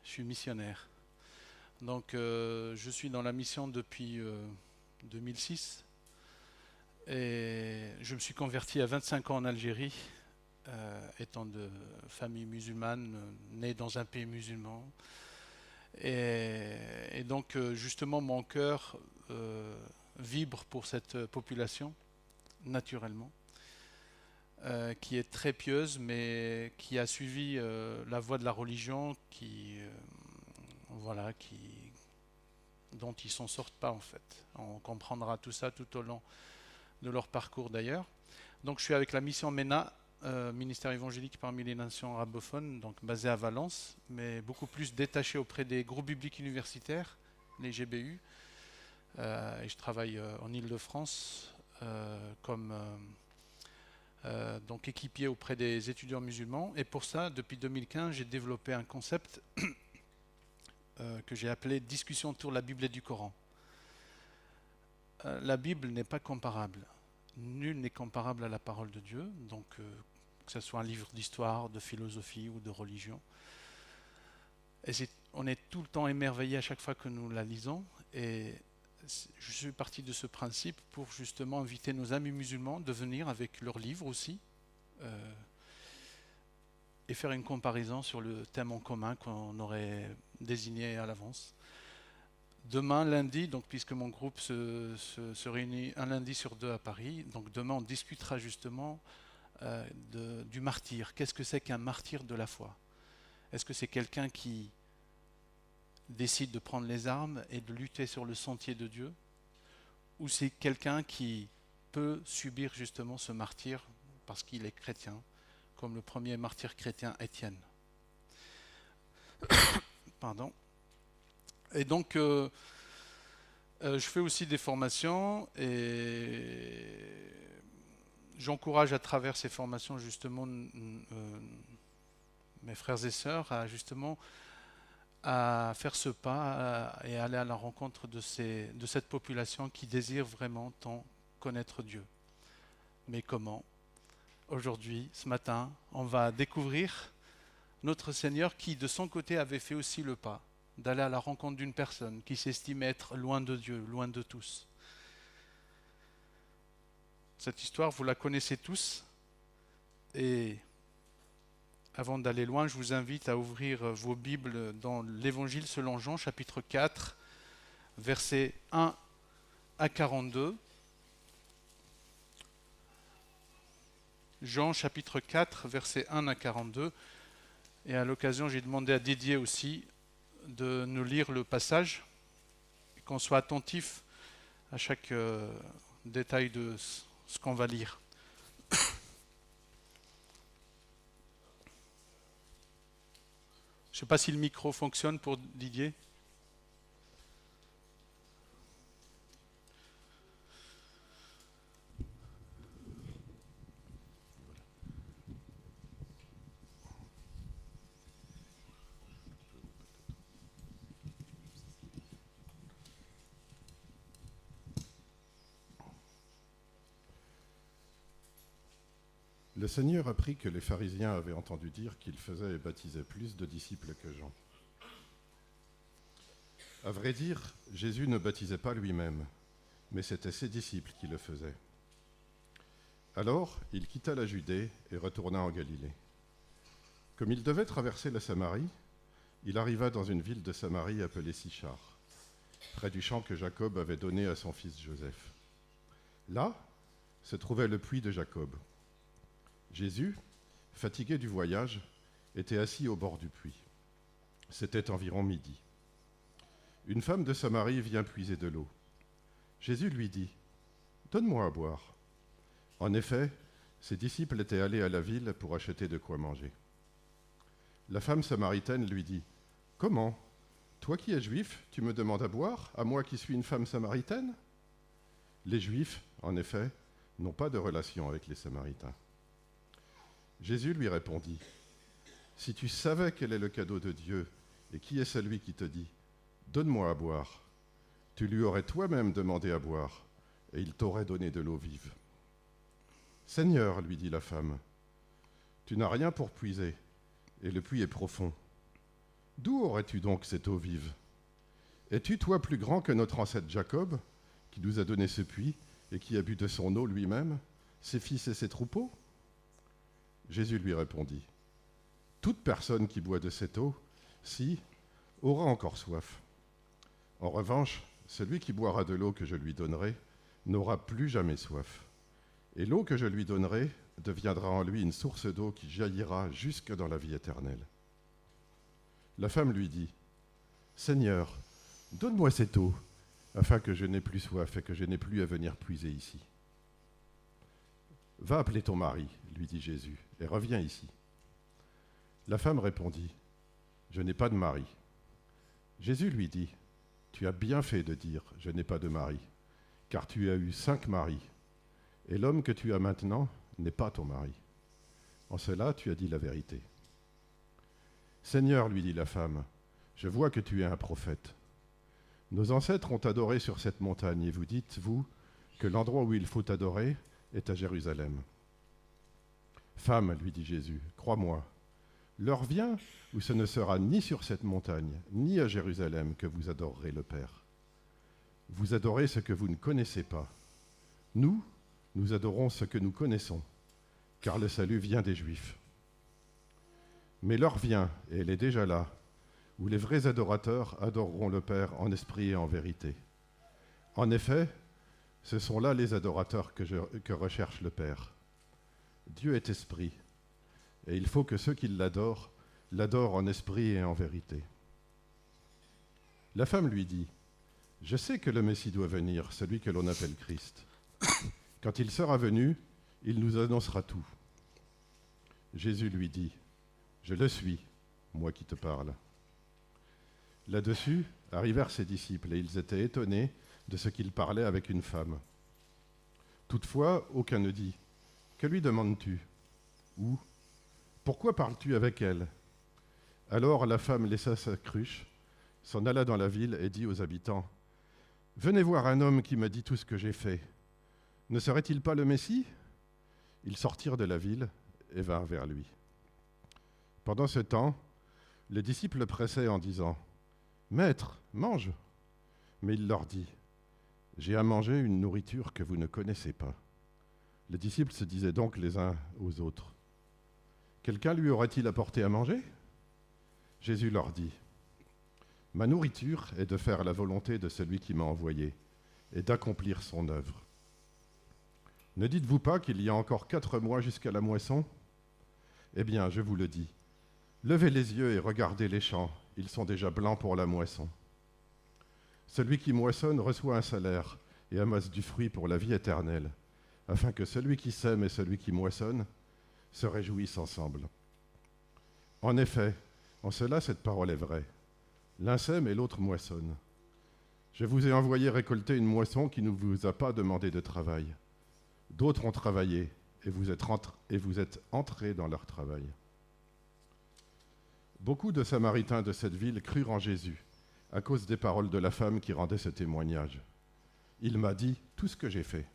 je suis missionnaire. Donc je suis dans la mission depuis 2006 et je me suis converti à 25 ans en Algérie, étant de famille musulmane, né dans un pays musulman. Et donc justement mon cœur vibre pour cette population, naturellement, qui est très pieuse, mais qui a suivi la voie de la religion, voilà, dont ils s'en sortent pas en fait. On comprendra tout ça tout au long de leur parcours d'ailleurs. Donc je suis avec la mission MENA, ministère évangélique parmi les nations arabophones, donc basé à Valence, mais beaucoup plus détaché auprès des groupes bibliques universitaires, les GBU. Et je travaille en Île-de-France comme donc équipier auprès des étudiants musulmans. Et pour ça, depuis 2015, j'ai développé un concept que j'ai appelé discussion autour de la Bible et du Coran. La Bible n'est pas comparable. Nul n'est comparable à la parole de Dieu, donc que ce soit un livre d'histoire, de philosophie ou de religion. Et on est tout le temps émerveillé à chaque fois que nous la lisons. Et je suis parti de ce principe pour justement inviter nos amis musulmans de venir avec leurs livres aussi et faire une comparaison sur le thème en commun qu'on aurait désigné à l'avance. Demain, lundi, donc puisque mon groupe se réunit un lundi sur deux à Paris, donc demain on discutera justement du martyr. Qu'est-ce que c'est qu'un martyr de la foi? Est-ce que c'est quelqu'un qui décide de prendre les armes et de lutter sur le sentier de Dieu? Ou c'est quelqu'un qui peut subir justement ce martyr parce qu'il est chrétien, comme le premier martyr chrétien Étienne? Pardon. Et donc, je fais aussi des formations et j'encourage à travers ces formations justement mes frères et sœurs à justement à faire ce pas et aller à la rencontre de cette population qui désire vraiment tant connaître Dieu. Mais comment? Aujourd'hui, ce matin, on va découvrir notre Seigneur qui, de son côté, avait fait aussi le pas d'aller à la rencontre d'une personne qui s'estimait être loin de Dieu, loin de tous. Cette histoire, vous la connaissez tous. Et avant d'aller loin, je vous invite à ouvrir vos Bibles dans l'Évangile selon Jean, chapitre 4, versets 1 à 42. Jean, chapitre 4, versets 1 à 42. Et à l'occasion, j'ai demandé à Didier aussi de nous lire le passage, et qu'on soit attentif à chaque détail de ce qu'on va lire. Je ne sais pas si le micro fonctionne pour Didier. Le Seigneur apprit que les pharisiens avaient entendu dire qu'il faisait et baptisait plus de disciples que Jean. À vrai dire, Jésus ne baptisait pas lui-même, mais c'était ses disciples qui le faisaient. Alors, il quitta la Judée et retourna en Galilée. Comme il devait traverser la Samarie, il arriva dans une ville de Samarie appelée Sichar, près du champ que Jacob avait donné à son fils Joseph. Là se trouvait le puits de Jacob. Jésus, fatigué du voyage, était assis au bord du puits. C'était environ midi. Une femme de Samarie vient puiser de l'eau. Jésus lui dit « Donne-moi à boire ». En effet, ses disciples étaient allés à la ville pour acheter de quoi manger. La femme samaritaine lui dit « Comment? Toi qui es juif, tu me demandes à boire, à moi qui suis une femme samaritaine ?» Les Juifs, en effet, n'ont pas de relation avec les Samaritains. Jésus lui répondit « Si tu savais quel est le cadeau de Dieu et qui est celui qui te dit « Donne-moi à boire », tu lui aurais toi-même demandé à boire et il t'aurait donné de l'eau vive. « Seigneur, lui dit la femme, tu n'as rien pour puiser et le puits est profond. D'où aurais-tu donc cette eau vive? Es-tu, toi, plus grand que notre ancêtre Jacob, qui nous a donné ce puits et qui a bu de son eau lui-même, ses fils et ses troupeaux? Jésus lui répondit, toute personne qui boit de cette eau, si, aura encore soif. En revanche, celui qui boira de l'eau que je lui donnerai n'aura plus jamais soif. Et l'eau que je lui donnerai deviendra en lui une source d'eau qui jaillira jusque dans la vie éternelle. La femme lui dit, Seigneur, donne-moi cette eau, afin que je n'ai plus soif et que je n'ai plus à venir puiser ici. Va appeler ton mari, lui dit Jésus, et reviens ici. La femme répondit, je n'ai pas de mari. Jésus lui dit, tu as bien fait de dire, je n'ai pas de mari, car tu as eu 5 maris, et l'homme que tu as maintenant n'est pas ton mari. En cela, tu as dit la vérité. Seigneur, lui dit la femme, je vois que tu es un prophète. Nos ancêtres ont adoré sur cette montagne, et vous dites, vous, que l'endroit où il faut adorer est à Jérusalem. Femme, lui dit Jésus, crois-moi, l'heure vient où ce ne sera ni sur cette montagne, ni à Jérusalem que vous adorerez le Père. Vous adorez ce que vous ne connaissez pas. Nous adorons ce que nous connaissons, car le salut vient des Juifs. Mais l'heure vient, et elle est déjà là, où les vrais adorateurs adoreront le Père en esprit et en vérité. En effet, ce sont là les adorateurs que recherche le Père. Dieu est esprit, et il faut que ceux qui l'adorent en esprit et en vérité. La femme lui dit, « Je sais que le Messie doit venir, celui que l'on appelle Christ. Quand il sera venu, il nous annoncera tout. » Jésus lui dit, « Je le suis, moi qui te parle. » Là-dessus arrivèrent ses disciples, et ils étaient étonnés de ce qu'il parlait avec une femme. Toutefois, aucun ne dit, « Que lui demandes-tu » ou « Pourquoi parles-tu avec elle » Alors la femme laissa sa cruche, s'en alla dans la ville et dit aux habitants, « Venez voir un homme qui m'a dit tout ce que j'ai fait. Ne serait-il pas le Messie ?» Ils sortirent de la ville et vinrent vers lui. Pendant ce temps, les disciples le pressaient en disant, « Maître, mange !» Mais il leur dit, « J'ai à manger une nourriture que vous ne connaissez pas. » Les disciples se disaient donc les uns aux autres, « Quelqu'un lui aurait-il apporté à manger ?» Jésus leur dit, « Ma nourriture est de faire la volonté de celui qui m'a envoyé et d'accomplir son œuvre. Ne dites-vous pas qu'il y a encore 4 mois jusqu'à la moisson ? Eh bien, je vous le dis, levez les yeux et regardez les champs, ils sont déjà blancs pour la moisson. Celui qui moissonne reçoit un salaire et amasse du fruit pour la vie éternelle, afin que celui qui sème et celui qui moissonne se réjouissent ensemble. En effet, en cela cette parole est vraie. L'un sème et l'autre moissonne. Je vous ai envoyé récolter une moisson qui ne vous a pas demandé de travail. D'autres ont travaillé et vous êtes entrés dans leur travail. » Beaucoup de Samaritains de cette ville crurent en Jésus à cause des paroles de la femme qui rendait ce témoignage. « Il m'a dit tout ce que j'ai fait. »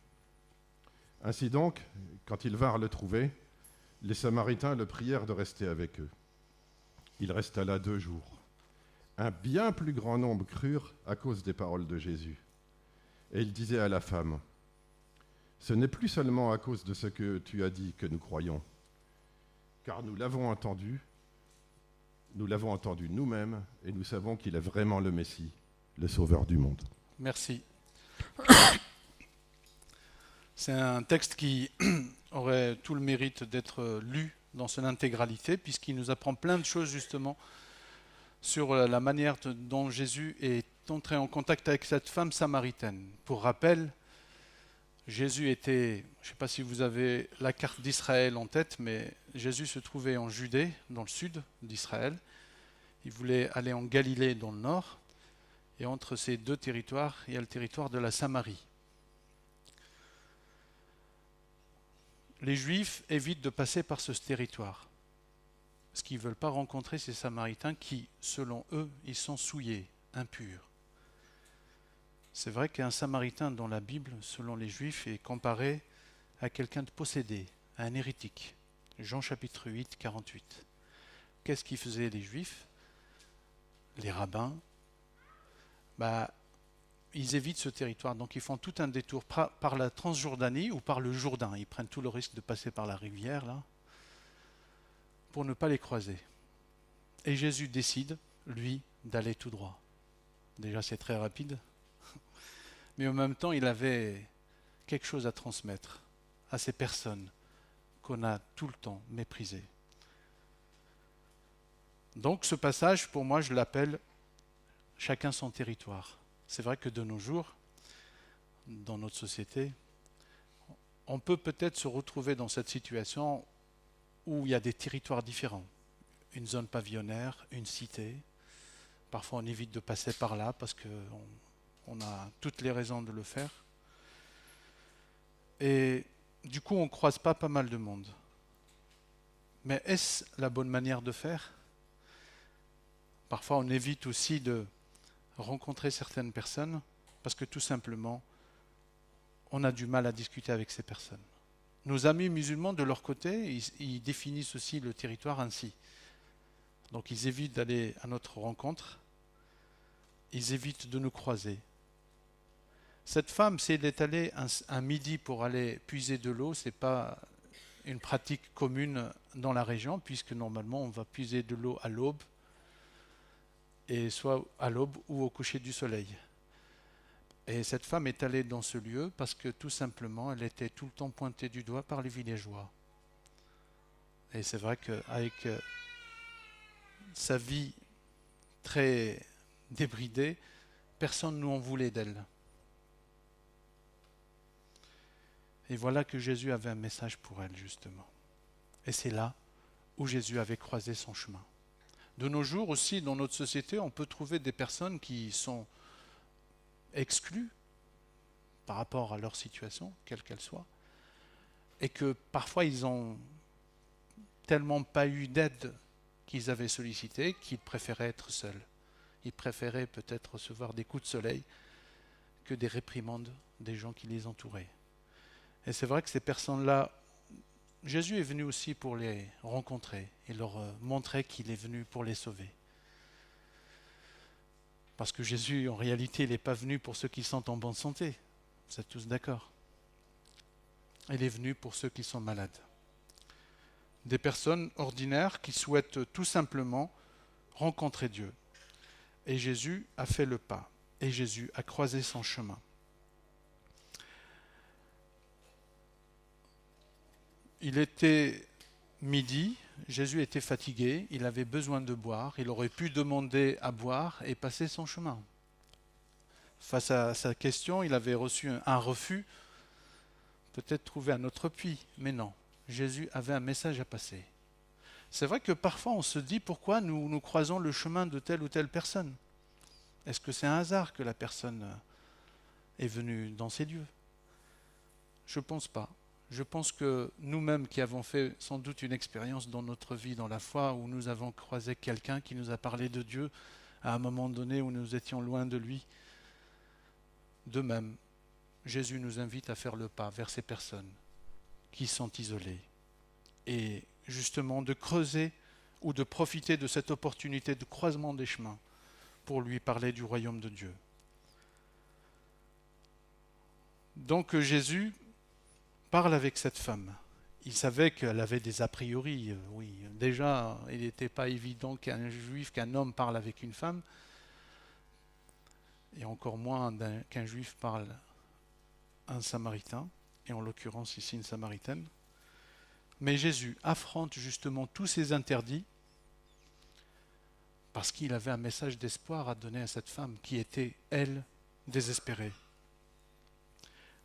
Ainsi donc, quand ils vinrent le trouver, les Samaritains le prièrent de rester avec eux. Il resta là 2 jours. Un bien plus grand nombre crurent à cause des paroles de Jésus. Et il disait à la femme, « Ce n'est plus seulement à cause de ce que tu as dit que nous croyons, car nous l'avons entendu nous-mêmes, et nous savons qu'il est vraiment le Messie, le Sauveur du monde. » Merci. C'est un texte qui aurait tout le mérite d'être lu dans son intégralité, puisqu'il nous apprend plein de choses justement sur la manière dont Jésus est entré en contact avec cette femme samaritaine. Pour rappel, Jésus était, je ne sais pas si vous avez la carte d'Israël en tête, mais Jésus se trouvait en Judée, dans le sud d'Israël. Il voulait aller en Galilée, dans le nord. Et entre ces 2 territoires, il y a le territoire de la Samarie. Les Juifs évitent de passer par ce territoire, parce qu'ils ne veulent pas rencontrer ces Samaritains qui, selon eux, ils sont souillés, impurs. C'est vrai qu'un Samaritain dans la Bible, selon les Juifs, est comparé à quelqu'un de possédé, à un hérétique. Jean chapitre 8, 48. Qu'est-ce qu'ils faisaient les Juifs ? les rabbins, ils évitent ce territoire. Donc ils font tout un détour par la Transjordanie ou par le Jourdain. Ils prennent tout le risque de passer par la rivière, là, pour ne pas les croiser. Et Jésus décide, lui, d'aller tout droit. Déjà, c'est très rapide. Mais en même temps, il avait quelque chose à transmettre à ces personnes qu'on a tout le temps méprisées. Donc ce passage, pour moi, je l'appelle « Chacun son territoire ». C'est vrai que de nos jours, dans notre société, on peut peut-être se retrouver dans cette situation où il y a des territoires différents. Une zone pavillonnaire, une cité. Parfois on évite de passer par là parce qu'on a toutes les raisons de le faire. Et du coup on ne croise pas mal de monde. Mais est-ce la bonne manière de faire ? Parfois on évite aussi de rencontrer certaines personnes parce que tout simplement on a du mal à discuter avec ces personnes. Nos amis musulmans de leur côté, ils définissent aussi le territoire ainsi. Donc ils évitent d'aller à notre rencontre, ils évitent de nous croiser. Cette femme, si elle est allée un midi pour aller puiser de l'eau, ce n'est pas une pratique commune dans la région, puisque normalement on va puiser de l'eau à l'aube, et soit à l'aube ou au coucher du soleil. Et cette femme est allée dans ce lieu parce que tout simplement elle était tout le temps pointée du doigt par les villageois. Et c'est vrai qu'avec sa vie très débridée, personne ne nous en voulait d'elle. Et voilà que Jésus avait un message pour elle, justement. Et c'est là où Jésus avait croisé son chemin. De nos jours aussi, dans notre société, on peut trouver des personnes qui sont exclues par rapport à leur situation, quelle qu'elle soit, et que parfois ils n'ont tellement pas eu d'aide qu'ils avaient sollicité qu'ils préféraient être seuls. Ils préféraient peut-être recevoir des coups de soleil que des réprimandes des gens qui les entouraient. Et c'est vrai que ces personnes-là, Jésus est venu aussi pour les rencontrer et leur montrer qu'il est venu pour les sauver. Parce que Jésus, en réalité, il n'est pas venu pour ceux qui sont en bonne santé. Vous êtes tous d'accord ? Il est venu pour ceux qui sont malades. Des personnes ordinaires qui souhaitent tout simplement rencontrer Dieu. Et Jésus a fait le pas. Et Jésus a croisé son chemin. Il était midi, Jésus était fatigué, il avait besoin de boire, il aurait pu demander à boire et passer son chemin. Face à sa question, il avait reçu un refus, peut-être trouver un autre puits, mais non, Jésus avait un message à passer. C'est vrai que parfois on se dit pourquoi nous croisons le chemin de telle ou telle personne. Est-ce que c'est un hasard que la personne est venue dans ces lieux ? Je ne pense pas. Je pense que nous-mêmes qui avons fait sans doute une expérience dans notre vie, dans la foi, où nous avons croisé quelqu'un qui nous a parlé de Dieu à un moment donné où nous étions loin de lui, de même, Jésus nous invite à faire le pas vers ces personnes qui sont isolées et justement de creuser ou de profiter de cette opportunité de croisement des chemins pour lui parler du royaume de Dieu. Donc Jésus parle avec cette femme. Il savait qu'elle avait des a priori. Oui, déjà, il n'était pas évident qu'un homme parle avec une femme, et encore moins qu'un juif parle à un samaritain, et en l'occurrence ici une samaritaine. Mais Jésus affronte justement tous ces interdits parce qu'il avait un message d'espoir à donner à cette femme qui était, elle, désespérée.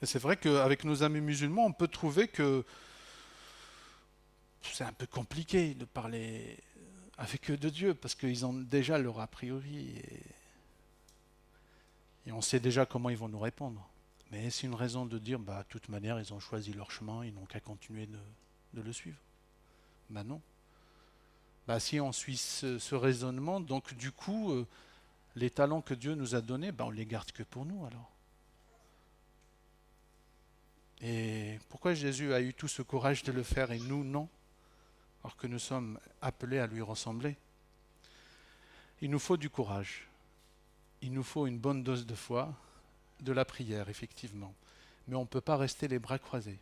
Et c'est vrai qu'avec nos amis musulmans, on peut trouver que c'est un peu compliqué de parler avec eux de Dieu, parce qu'ils ont déjà leur a priori, et on sait déjà comment ils vont nous répondre. Mais c'est une raison de dire, de toute manière, ils ont choisi leur chemin, ils n'ont qu'à continuer de le suivre. Non. Si on suit ce raisonnement, donc du coup, les talents que Dieu nous a donnés, on les garde que pour nous alors. Et pourquoi Jésus a eu tout ce courage de le faire et nous non, alors que nous sommes appelés à lui ressembler ? Il nous faut du courage. Il nous faut une bonne dose de foi, de la prière, effectivement. Mais on ne peut pas rester les bras croisés.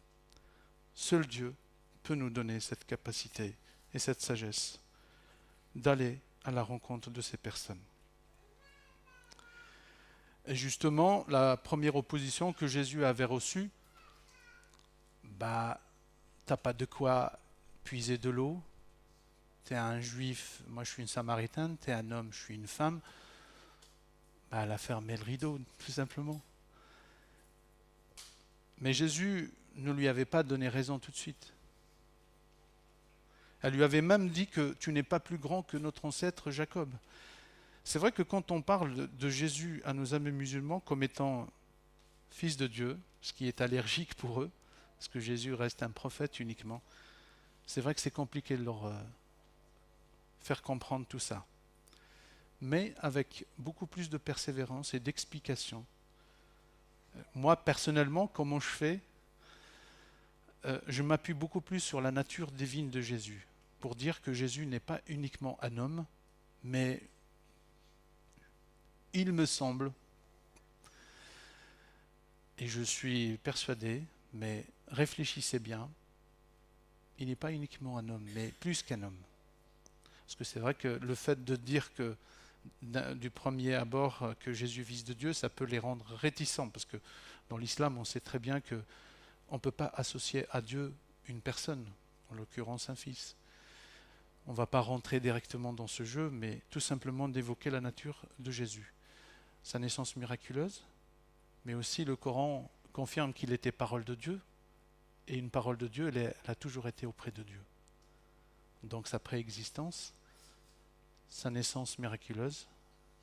Seul Dieu peut nous donner cette capacité et cette sagesse d'aller à la rencontre de ces personnes. Et justement, la première opposition que Jésus avait reçue, t'as pas de quoi puiser de l'eau, t'es un juif, moi je suis une samaritaine, t'es un homme, je suis une femme, elle a fermé le rideau, tout simplement. Mais Jésus ne lui avait pas donné raison tout de suite. Elle lui avait même dit que tu n'es pas plus grand que notre ancêtre Jacob. C'est vrai que quand on parle de Jésus à nos amis musulmans comme étant fils de Dieu, ce qui est allergique pour eux, parce que Jésus reste un prophète uniquement, c'est vrai que c'est compliqué de leur faire comprendre tout ça. Mais avec beaucoup plus de persévérance et d'explication. Moi, personnellement, comment je fais ? Je m'appuie beaucoup plus sur la nature divine de Jésus, pour dire que Jésus n'est pas uniquement un homme, mais il me semble, et je suis persuadé, mais réfléchissez bien, il n'est pas uniquement un homme, mais plus qu'un homme. Parce que c'est vrai que le fait de dire que du premier abord que Jésus est fils de Dieu, ça peut les rendre réticents, parce que dans l'islam, on sait très bien que on ne peut pas associer à Dieu une personne, en l'occurrence un fils. On ne va pas rentrer directement dans ce jeu, mais tout simplement d'évoquer la nature de Jésus. Sa naissance miraculeuse, mais aussi le Coran confirme qu'il était parole de Dieu, et une parole de Dieu, elle a toujours été auprès de Dieu. Donc sa préexistence, sa naissance miraculeuse,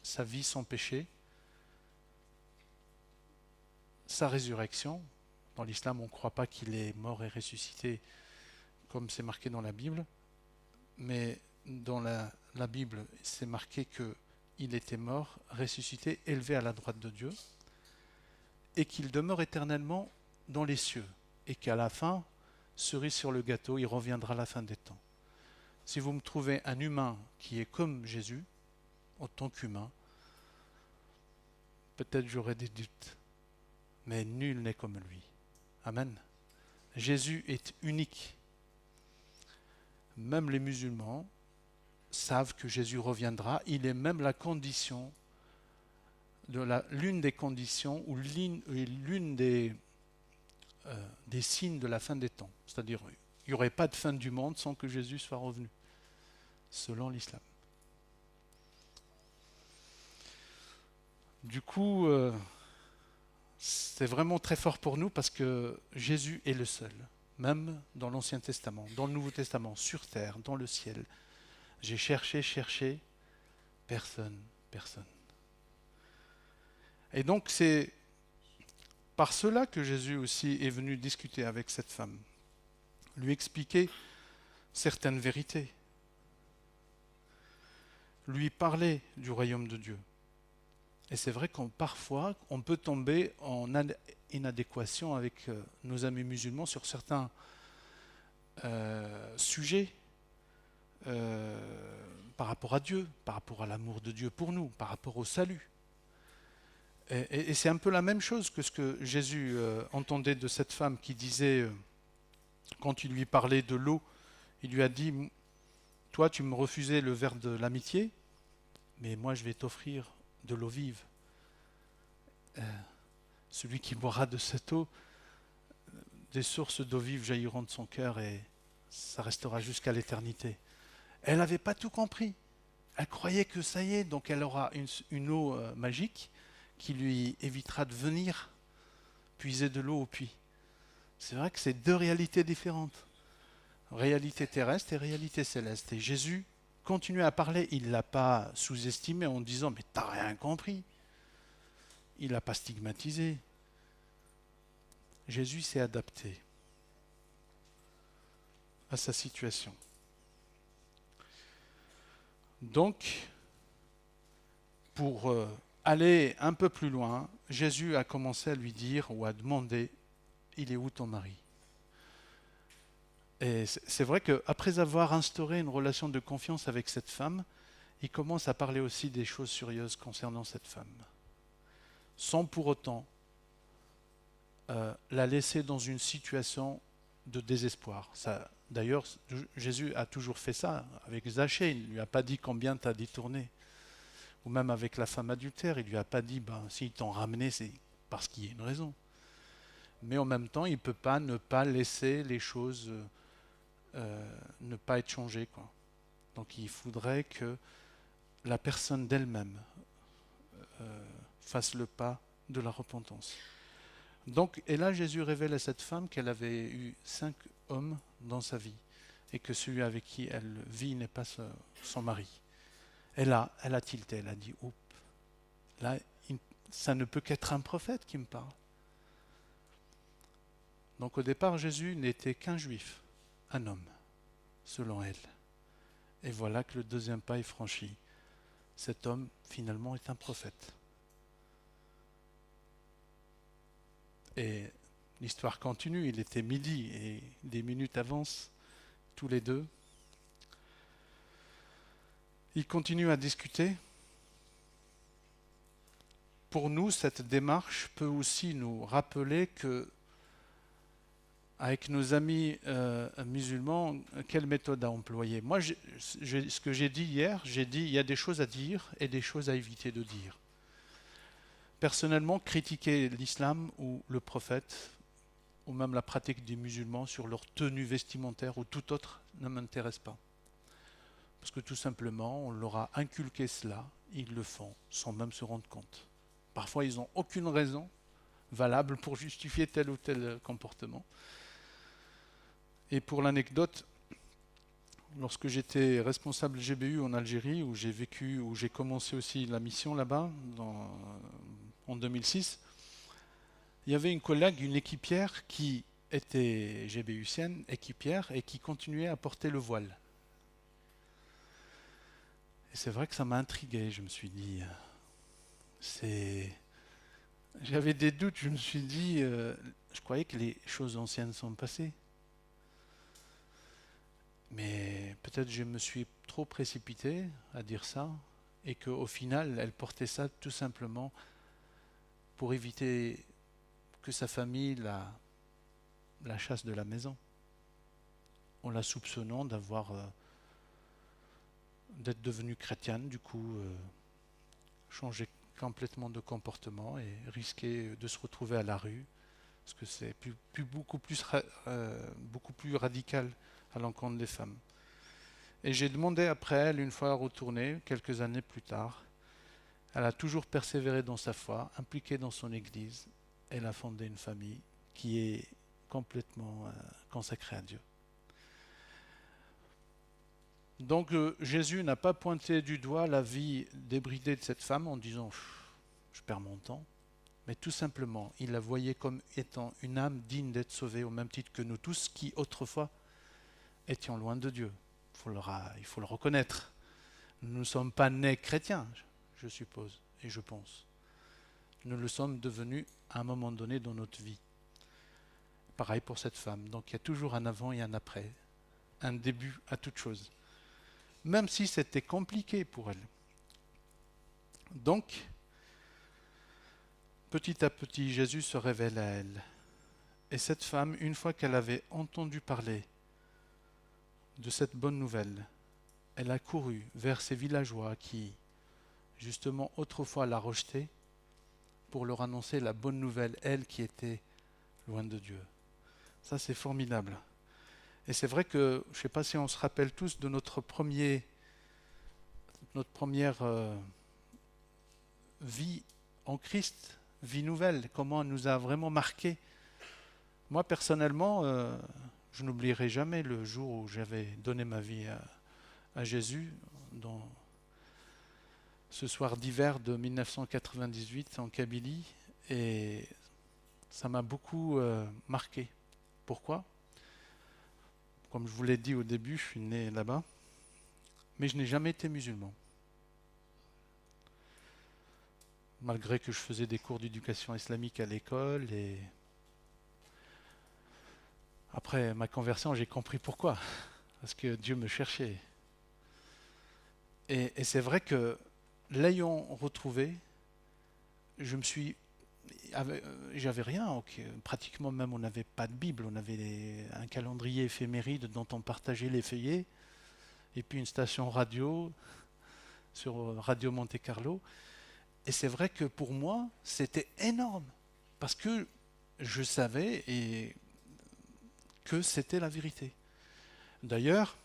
sa vie sans péché, sa résurrection. Dans l'islam, on ne croit pas qu'il est mort et ressuscité comme c'est marqué dans la Bible, mais dans la Bible, c'est marqué qu'il était mort, ressuscité, élevé à la droite de Dieu, et qu'il demeure éternellement dans les cieux, et qu'à la fin, cerise sur le gâteau, il reviendra à la fin des temps. Si vous me trouvez un humain qui est comme Jésus, en tant qu'humain, peut-être j'aurai des doutes, mais nul n'est comme lui. Amen. Jésus est unique. Même les musulmans savent que Jésus reviendra. Il est même la condition, l'une des conditions ou l'une des signes de la fin des temps. C'est-à-dire, il n'y aurait pas de fin du monde sans que Jésus soit revenu, selon l'islam. Du coup, c'est vraiment très fort pour nous parce que Jésus est le seul, même dans l'Ancien Testament, dans le Nouveau Testament, sur terre, dans le ciel. J'ai cherché, personne. Et donc c'est par cela que Jésus aussi est venu discuter avec cette femme, lui expliquer certaines vérités, lui parler du royaume de Dieu. Et c'est vrai qu'on parfois, on peut tomber en inadéquation avec nos amis musulmans sur certains sujets par rapport à Dieu, par rapport à l'amour de Dieu pour nous, par rapport au salut. Et c'est un peu la même chose que ce que Jésus entendait de cette femme qui disait, quand il lui parlait de l'eau, il lui a dit, toi tu me refusais le verre de l'amitié, mais moi je vais t'offrir de l'eau vive. Celui qui boira de cette eau, des sources d'eau vive jailliront de son cœur et ça restera jusqu'à l'éternité. Elle n'avait pas tout compris. Elle croyait que ça y est, donc elle aura une eau magique qui lui évitera de venir puiser de l'eau au puits. C'est vrai que c'est deux réalités différentes. Réalité terrestre et réalité céleste. Et Jésus continuait à parler, il ne l'a pas sous-estimé en disant « mais t'as rien compris ». Il ne l'a pas stigmatisé. Jésus s'est adapté à sa situation. Donc, pour aller un peu plus loin, Jésus a commencé à lui dire ou à demander « Il est où ton mari ?» Et c'est vrai qu'après avoir instauré une relation de confiance avec cette femme, il commence à parler aussi des choses sérieuses concernant cette femme, sans pour autant la laisser dans une situation de désespoir. D'ailleurs, Jésus a toujours fait ça avec Zachée. Il ne lui a pas dit combien tu as détourné. Ou même avec la femme adultère, il ne lui a pas dit s'ils t'ont ramené, c'est parce qu'il y a une raison. Mais en même temps, il ne peut pas ne pas laisser les choses ne pas être changées, quoi. Donc il faudrait que la personne d'elle-même fasse le pas de la repentance. Donc, et là, Jésus révèle à cette femme qu'elle avait eu 5 hommes dans sa vie et que celui avec qui elle vit n'est pas son mari. Et là, elle a tilté, elle a dit, oups, là, ça ne peut qu'être un prophète qui me parle. Donc au départ, Jésus n'était qu'un juif, un homme, selon elle. Et voilà que le deuxième pas est franchi. Cet homme, finalement, est un prophète. Et l'histoire continue, il était midi et des minutes avancent, tous les deux. Ils continuent à discuter. Pour nous, cette démarche peut aussi nous rappeler que, avec nos amis musulmans, quelle méthode à employer. Moi, ce que j'ai dit hier, j'ai dit il y a des choses à dire et des choses à éviter de dire. Personnellement, critiquer l'islam ou le prophète, ou même la pratique des musulmans sur leur tenue vestimentaire ou tout autre, ne m'intéresse pas. Parce que tout simplement, on leur a inculqué cela, ils le font sans même se rendre compte. Parfois, ils n'ont aucune raison valable pour justifier tel ou tel comportement. Et pour l'anecdote, lorsque j'étais responsable GBU en Algérie, où j'ai vécu, où j'ai commencé aussi la mission là-bas, en 2006, il y avait une collègue, une équipière qui était GBUienne, équipière, et qui continuait à porter le voile. Et c'est vrai que ça m'a intrigué, je me suis dit, j'avais des doutes, je me suis dit, je croyais que les choses anciennes sont passées. Mais peut-être je me suis trop précipité à dire ça, et qu'au final, elle portait ça tout simplement pour éviter que sa famille la chasse de la maison, en la soupçonnant d'être devenue chrétienne, du coup changer complètement de comportement et risquer de se retrouver à la rue, parce que c'est beaucoup plus radical à l'encontre des femmes. Et j'ai demandé après elle, une fois retournée, quelques années plus tard, elle a toujours persévéré dans sa foi, impliquée dans son église. Elle a fondé une famille qui est complètement consacrée à Dieu. Donc Jésus n'a pas pointé du doigt la vie débridée de cette femme en disant « je perds mon temps », mais tout simplement, il la voyait comme étant une âme digne d'être sauvée au même titre que nous tous qui autrefois étions loin de Dieu. Il faut le reconnaître. Nous ne sommes pas nés chrétiens, je suppose, et je pense. Nous le sommes devenus à un moment donné dans notre vie. Pareil pour cette femme. Donc il y a toujours un avant et un après, un début à toute chose. Même si c'était compliqué pour elle. Donc, petit à petit, Jésus se révèle à elle. Et cette femme, une fois qu'elle avait entendu parler de cette bonne nouvelle, elle a couru vers ces villageois qui, justement, autrefois la rejetaient, pour leur annoncer la bonne nouvelle, elle qui était loin de Dieu. Ça, c'est formidable. Et c'est vrai que, je ne sais pas si on se rappelle tous de notre première vie en Christ, vie nouvelle, comment elle nous a vraiment marqué. Moi, personnellement, je n'oublierai jamais le jour où j'avais donné ma vie à Jésus, dans ce soir d'hiver de 1998 en Kabylie, et ça m'a beaucoup marqué. Pourquoi ? Comme je vous l'ai dit au début, je suis né là-bas, mais je n'ai jamais été musulman. Malgré que je faisais des cours d'éducation islamique à l'école, et après ma conversion, j'ai compris pourquoi. Parce que Dieu me cherchait. Et c'est vrai que l'ayant retrouvé, j'avais rien, pratiquement même on n'avait pas de Bible, on avait un calendrier éphéméride dont on partageait les feuillets, et puis une station radio sur Radio Monte Carlo. Et c'est vrai que pour moi, c'était énorme, parce que je savais que c'était la vérité. D'ailleurs,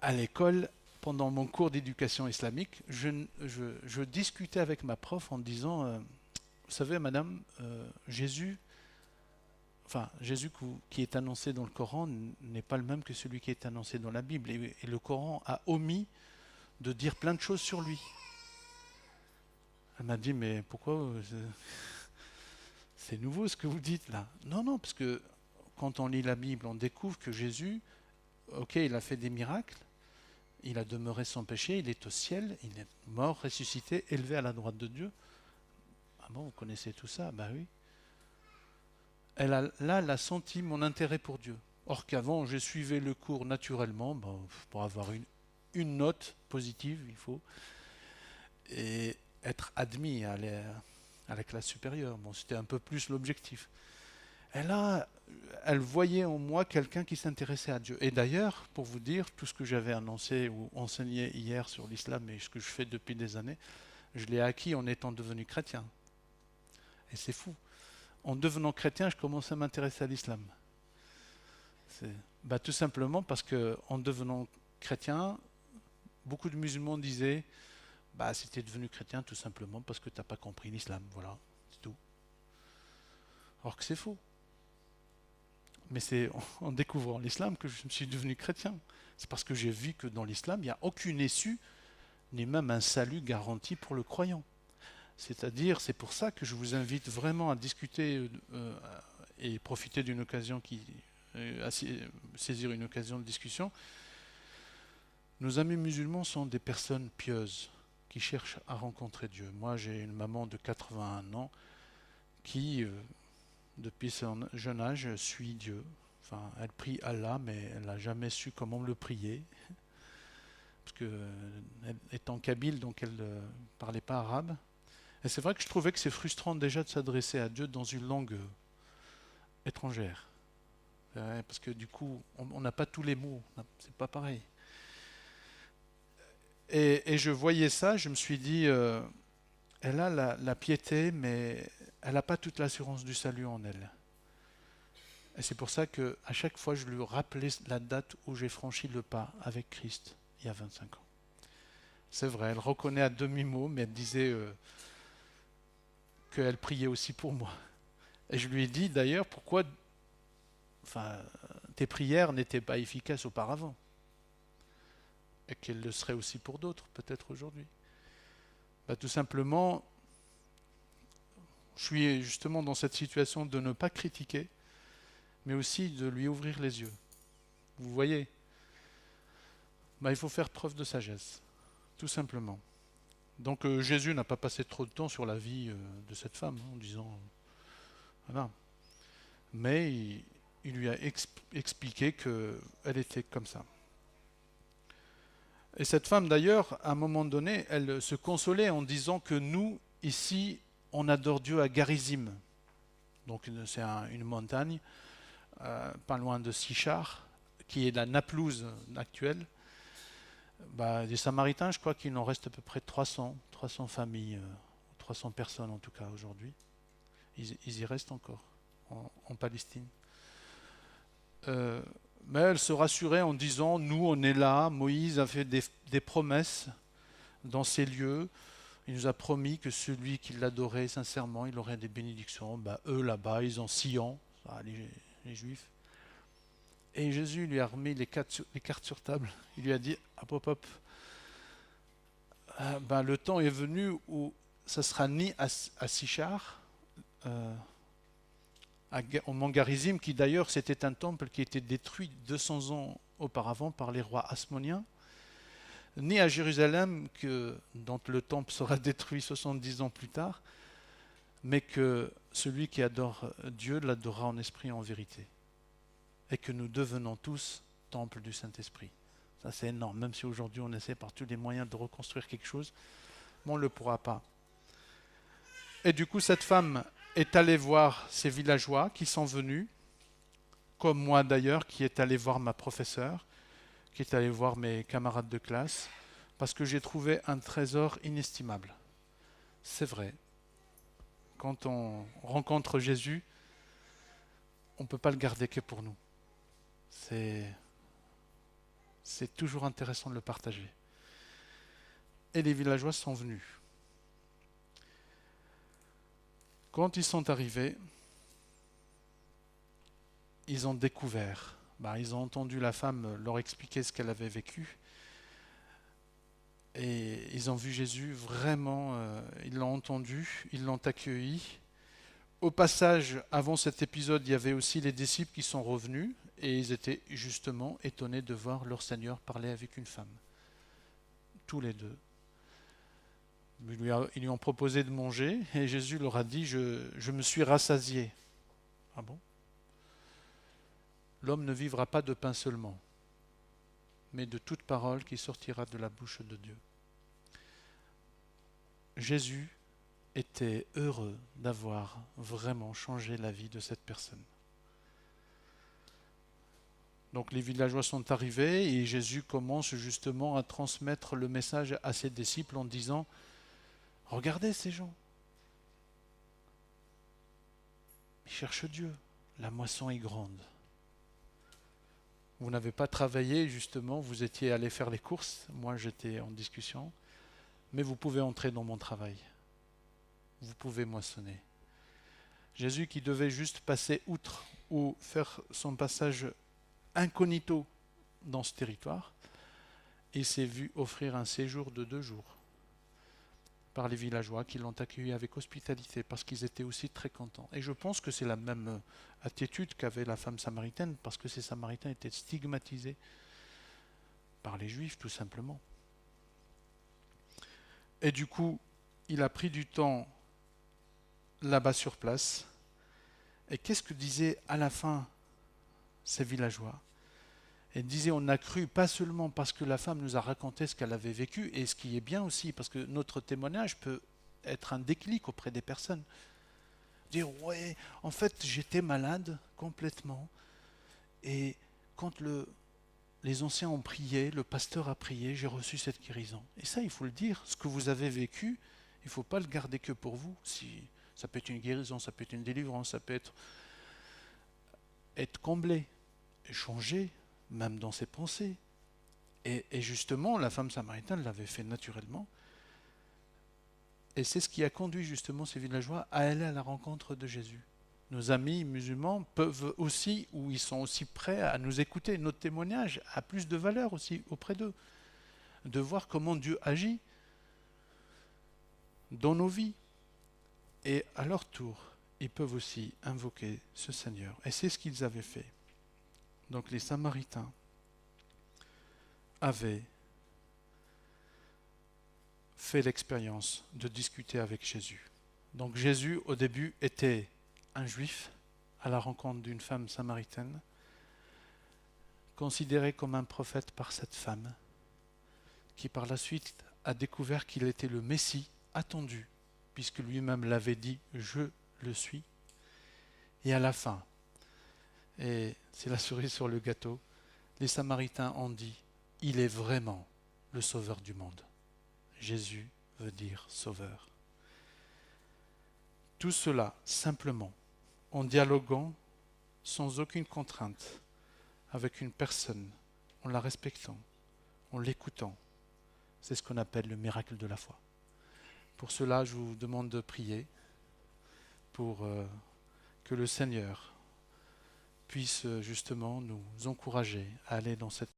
à l'école, pendant mon cours d'éducation islamique, je discutais avec ma prof en disant, vous savez, madame, Jésus qui est annoncé dans le Coran n'est pas le même que celui qui est annoncé dans la Bible. Et le Coran a omis de dire plein de choses sur lui. Elle m'a dit, mais pourquoi c'est nouveau ce que vous dites là? Non, non, parce que quand on lit la Bible, on découvre que Jésus, ok, il a fait des miracles, il a demeuré sans péché, il est au ciel, il est mort, ressuscité, élevé à la droite de Dieu. Ah bon, vous connaissez tout ça? Ben oui. Elle a senti mon intérêt pour Dieu. Or qu'avant, je suivais le cours naturellement, pour avoir une note positive, il faut, et être admis à la classe supérieure. Bon, c'était un peu plus l'objectif. Elle voyait en moi quelqu'un qui s'intéressait à Dieu. Et d'ailleurs, pour vous dire, tout ce que j'avais annoncé ou enseigné hier sur l'islam et ce que je fais depuis des années, je l'ai acquis en étant devenu chrétien. Et c'est fou. En devenant chrétien, je commence à m'intéresser à l'islam. Tout simplement parce qu'en devenant chrétien, beaucoup de musulmans disaient si tu es devenu chrétien tout simplement parce que tu n'as pas compris l'islam. Voilà, c'est tout. Alors que c'est faux. Mais c'est en découvrant l'islam que je me suis devenu chrétien. C'est parce que j'ai vu que dans l'islam, il n'y a aucune issue, ni même un salut garanti pour le croyant. C'est-à-dire, c'est pour ça que je vous invite vraiment à discuter et profiter d'une occasion saisir une occasion de discussion. Nos amis musulmans sont des personnes pieuses qui cherchent à rencontrer Dieu. Moi, j'ai une maman de 81 ans qui, depuis son jeune âge, suit Dieu. Enfin, elle prie Allah, mais elle n'a jamais su comment le prier. Parce qu'elle étant kabyle, donc elle ne parlait pas arabe. Et c'est vrai que je trouvais que c'est frustrant déjà de s'adresser à Dieu dans une langue étrangère. Parce que du coup, on n'a pas tous les mots, c'est pas pareil. Et je voyais ça, je me suis dit, elle a la piété, mais elle n'a pas toute l'assurance du salut en elle. Et c'est pour ça qu'à chaque fois, je lui rappelais la date où j'ai franchi le pas avec Christ, il y a 25 ans. C'est vrai, elle reconnaît à demi-mot, mais elle disait qu'elle priait aussi pour moi. Et je lui ai dit d'ailleurs pourquoi tes prières n'étaient pas efficaces auparavant. Et qu'elles le seraient aussi pour d'autres, peut-être aujourd'hui. Tout simplement, je suis justement dans cette situation de ne pas critiquer, mais aussi de lui ouvrir les yeux. Vous voyez, il faut faire preuve de sagesse, tout simplement. Donc Jésus n'a pas passé trop de temps sur la vie de cette femme, en disant, voilà. Mais il lui a expliqué qu'elle était comme ça. Et cette femme, d'ailleurs, à un moment donné, elle se consolait en disant que nous, ici, on adore Dieu à Garizim. Donc c'est une montagne, pas loin de Sichar, qui est la Naplouse actuelle. Des Samaritains, je crois qu'il en reste à peu près 300 familles, 300 personnes en tout cas aujourd'hui. Ils y restent encore, en Palestine. Mais elle se rassurait en disant, nous on est là, Moïse a fait des promesses dans ces lieux, il nous a promis que celui qui l'adorait sincèrement, il aurait des bénédictions. Eux là-bas, ils ont Sion, les Juifs. Et Jésus lui a remis les cartes sur table. Il lui a dit, hop, le temps est venu où ça sera ni à Sichar, au mont Garizim, qui d'ailleurs c'était un temple qui était détruit 200 ans auparavant par les rois hasmoniens, ni à Jérusalem, dont le temple sera détruit 70 ans plus tard, mais que celui qui adore Dieu l'adorera en esprit et en vérité. Et que nous devenons tous temple du Saint-Esprit. Ça, c'est énorme. Même si aujourd'hui, on essaie par tous les moyens de reconstruire quelque chose, mais on ne le pourra pas. Et du coup, cette femme est allée voir ces villageois qui sont venus, comme moi d'ailleurs, qui est allé voir ma professeure, qui est allé voir mes camarades de classe, parce que j'ai trouvé un trésor inestimable. C'est vrai. Quand on rencontre Jésus, on ne peut pas le garder que pour nous. C'est toujours intéressant de le partager. Et les villageois sont venus. Quand ils sont arrivés, ils ont découvert, ils ont entendu la femme leur expliquer ce qu'elle avait vécu. Et ils ont vu Jésus, vraiment, ils l'ont entendu, ils l'ont accueilli. Au passage, avant cet épisode, il y avait aussi les disciples qui sont revenus et ils étaient justement étonnés de voir leur Seigneur parler avec une femme. Tous les deux. Ils lui ont proposé de manger et Jésus leur a dit, je me suis rassasié. Ah bon? L'homme ne vivra pas de pain seulement, mais de toute parole qui sortira de la bouche de Dieu. Jésus était heureux d'avoir vraiment changé la vie de cette personne. Donc les villageois sont arrivés et Jésus commence justement à transmettre le message à ses disciples en disant « Regardez ces gens, ils cherchent Dieu, la moisson est grande. » Vous n'avez pas travaillé justement, vous étiez allé faire les courses, moi j'étais en discussion, mais vous pouvez entrer dans mon travail. Vous pouvez moissonner. Jésus qui devait juste passer outre ou faire son passage incognito dans ce territoire, il s'est vu offrir un séjour de 2 jours par les villageois qui l'ont accueilli avec hospitalité parce qu'ils étaient aussi très contents. Et je pense que c'est la même attitude qu'avait la femme samaritaine parce que ces Samaritains étaient stigmatisés par les Juifs tout simplement. Et du coup, il a pris du temps là-bas sur place. Et qu'est-ce que disaient à la fin ces villageois? Ils disaient, on a cru pas seulement parce que la femme nous a raconté ce qu'elle avait vécu, et ce qui est bien aussi, parce que notre témoignage peut être un déclic auprès des personnes. Dire, ouais, en fait, j'étais malade complètement, et quand les anciens ont prié, le pasteur a prié, j'ai reçu cette guérison. Et ça, il faut le dire, ce que vous avez vécu, il ne faut pas le garder que pour vous. Ça peut être une guérison, ça peut être une délivrance, ça peut être comblé, changé, même dans ses pensées. Et justement, la femme samaritaine l'avait fait naturellement. Et c'est ce qui a conduit justement ces villageois à aller à la rencontre de Jésus. Nos amis musulmans peuvent aussi, ou ils sont aussi prêts à nous écouter. Notre témoignage a plus de valeur aussi auprès d'eux. De voir comment Dieu agit dans nos vies. Et à leur tour, ils peuvent aussi invoquer ce Seigneur. Et c'est ce qu'ils avaient fait. Donc les Samaritains avaient fait l'expérience de discuter avec Jésus. Donc Jésus, au début, était un juif à la rencontre d'une femme samaritaine, considéré comme un prophète par cette femme, qui par la suite a découvert qu'il était le Messie attendu, puisque lui-même l'avait dit « je le suis ». Et à la fin, et c'est la cerise sur le gâteau, les Samaritains ont dit « il est vraiment le sauveur du monde ». Jésus veut dire sauveur. Tout cela simplement en dialoguant sans aucune contrainte avec une personne, en la respectant, en l'écoutant. C'est ce qu'on appelle le miracle de la foi. Pour cela, je vous demande de prier pour que le Seigneur puisse justement nous encourager à aller dans cette